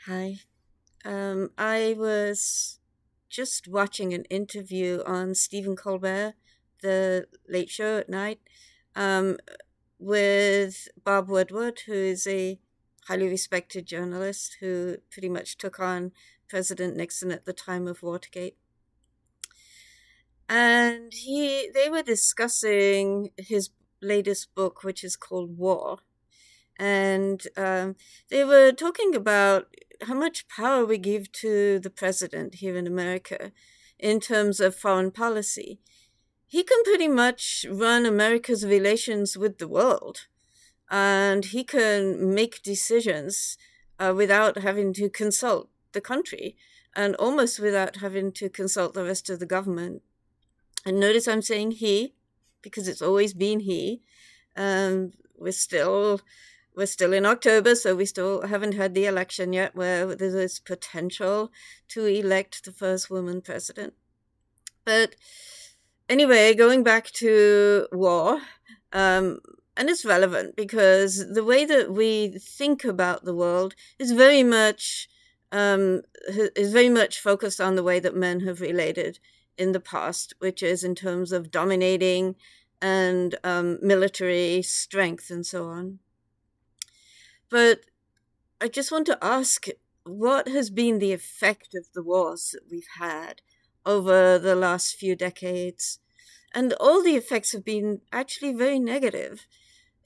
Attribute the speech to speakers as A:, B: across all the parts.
A: Hi. I was just watching an interview on Stephen Colbert, the Late Show at night, um, with Bob Woodward, who is a highly respected journalist who pretty much took on President Nixon at the time of Watergate. And they were discussing his latest book, which is called War, and they were talking about how much power we give to the president here in America in terms of foreign policy. He can pretty much run America's relations with the world, and he can make decisions without having to consult the country and almost without having to consult the rest of the government. And notice I'm saying he because it's always been he. We're still in October, so we still haven't had the election yet where there's potential to elect the first woman president. But anyway, going back to war, and it's relevant because the way that we think about the world um, is very much focused on the way that men have related in the past, which is in terms of dominating and military strength and so on. But I just want to ask, what has been the effect of the wars that we've had over the last few decades? And all the effects have been actually very negative.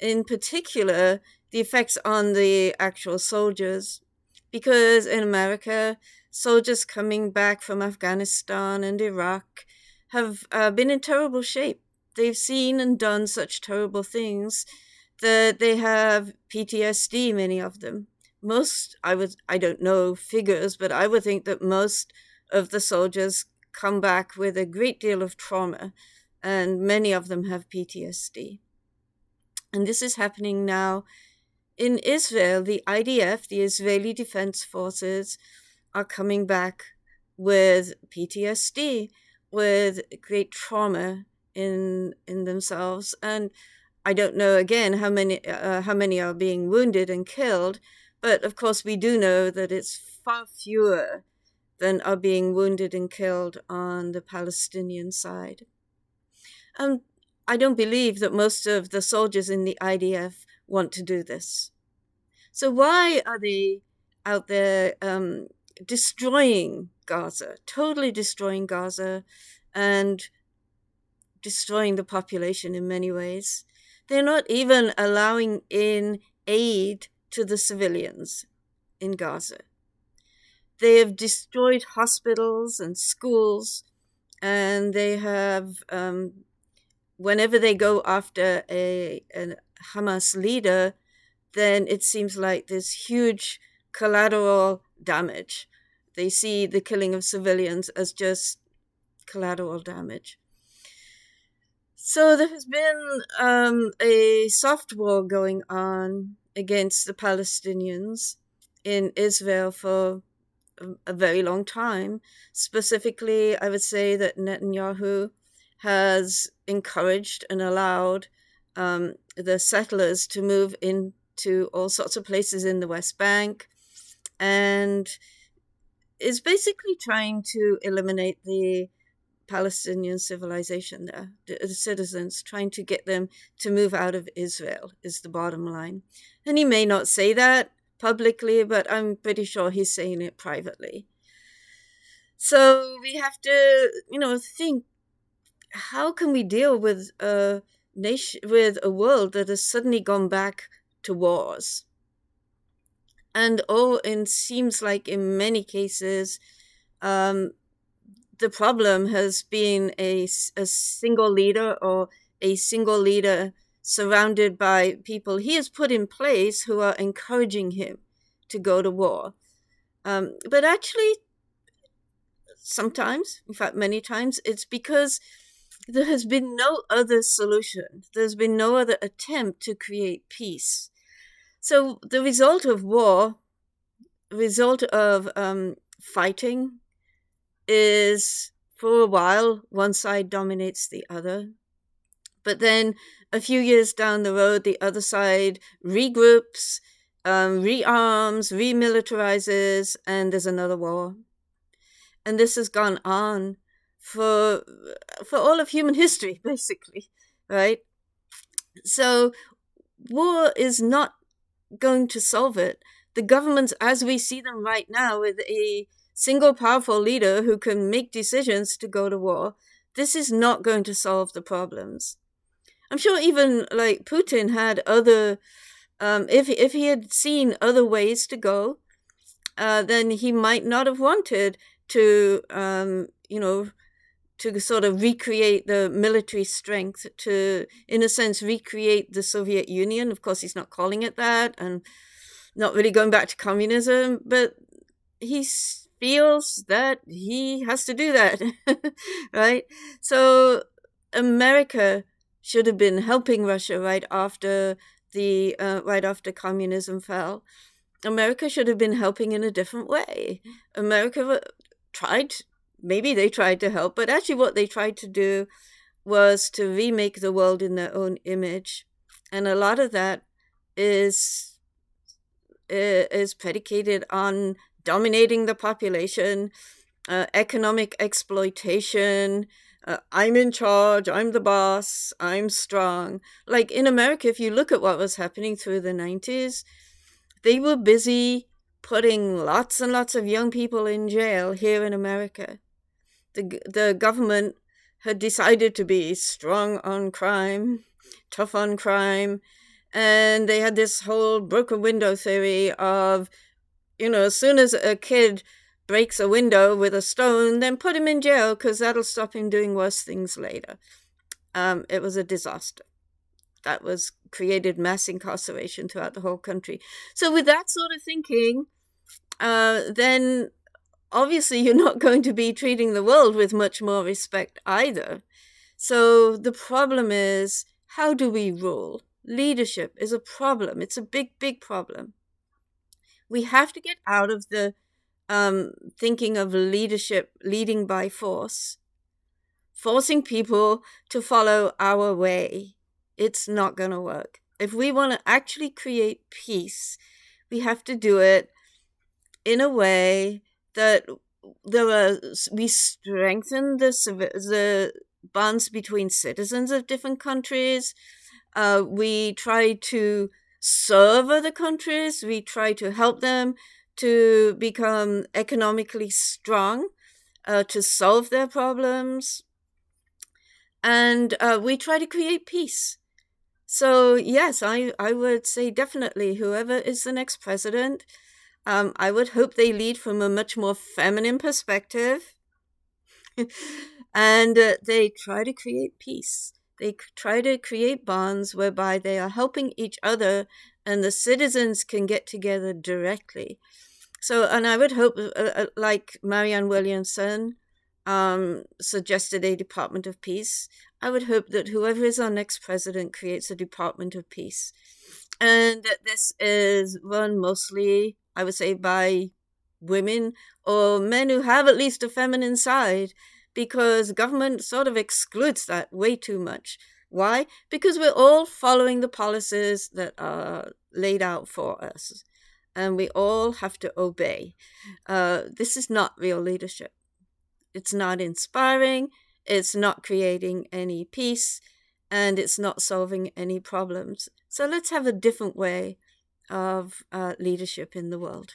A: In particular, the effects on the actual soldiers. Because in America, soldiers coming back from Afghanistan and Iraq have been in terrible shape. They've seen and done such terrible things that they have PTSD, many of them. I don't know figures, but I would think that most of the soldiers come back with a great deal of trauma, and many of them have PTSD. And this is happening now in Israel. The IDF, the Israeli Defense Forces, are coming back with PTSD, with great trauma in themselves. And I don't know again how many are being wounded and killed, but of course we do know that it's far fewer than are being wounded and killed on the Palestinian side. Um, I don't believe that most of the soldiers in the IDF want to do this. So why are they out there destroying Gaza, totally destroying Gaza, and destroying the population in many ways? They're not even allowing in aid to the civilians in Gaza. They have destroyed hospitals and schools, and they have, whenever they go after a Hamas leader, then it seems like there's huge collateral damage. They see the killing of civilians as just collateral damage. So there has been a soft war going on against the Palestinians in Israel for a very long time. Specifically, I would say that Netanyahu has encouraged and allowed the settlers to move into all sorts of places in the West Bank, and is basically trying to eliminate the Palestinian civilization there, the citizens, trying to get them to move out of Israel is the bottom line. And he may not say that publicly, but I'm pretty sure he's saying it privately. So we have to, think, how can we deal with a nation, with a world that has suddenly gone back to wars? And it seems like in many cases, um, the problem has been a single leader, or a single leader surrounded by people he has put in place who are encouraging him to go to war. But actually, sometimes, in fact, many times, it's because there has been no other solution. There's been no other attempt to create peace. So the result of fighting, is for a while one side dominates the other. But then a few years down the road, the other side regroups rearms, remilitarizes, and there's another war. And this has gone on for for all of human history, basically, right? So war is not going to solve it. The governments, as we see them right now, with a single powerful leader who can make decisions to go to war, this is not going to solve the problems. I'm sure even like Putin had other, if he had seen other ways to go, then he might not have wanted to, to sort of recreate the military strength, to, in a sense, recreate the Soviet Union. Of course, he's not calling it that, and not really going back to communism, but he feels that he has to do that, right? So America should have been helping Russia right after communism fell. America should have been helping in a different way. America tried, maybe they tried to help, but actually what they tried to do was to remake the world in their own image. And a lot of that is predicated on dominating the population, economic exploitation. I'm in charge, I'm the boss, I'm strong. Like in America, if you look at what was happening through the 90s, they were busy putting lots and lots of young people in jail here in America. The government had decided to be strong on crime, tough on crime, and they had this whole broken window theory of, as soon as a kid breaks a window with a stone, then put him in jail because that'll stop him doing worse things later. It was a disaster. That was created mass incarceration throughout the whole country. So with that sort of thinking, then obviously you're not going to be treating the world with much more respect either. So the problem is, how do we rule? Leadership is a problem. It's a big, big problem. We have to get out of the thinking of leadership leading by force, forcing people to follow our way. It's not going to work. If we want to actually create peace, we have to do it in a way that we strengthen the bonds between citizens of different countries. We try to serve other countries. We try to help them to become economically strong, to solve their problems. And we try to create peace. So, yes, I would say definitely whoever is the next president, I would hope they lead from a much more feminine perspective. And they try to create peace. They try to create bonds whereby they are helping each other and the citizens can get together directly. So, and I would hope, like Marianne Williamson suggested a Department of Peace, I would hope that whoever is our next president creates a Department of Peace. And that this is run mostly, I would say, by women or men who have at least a feminine side, because government sort of excludes that way too much. Why? Because we're all following the policies that are laid out for us, and we all have to obey. This is not real leadership. It's not inspiring, it's not creating any peace, and it's not solving any problems. So let's have a different way of leadership in the world.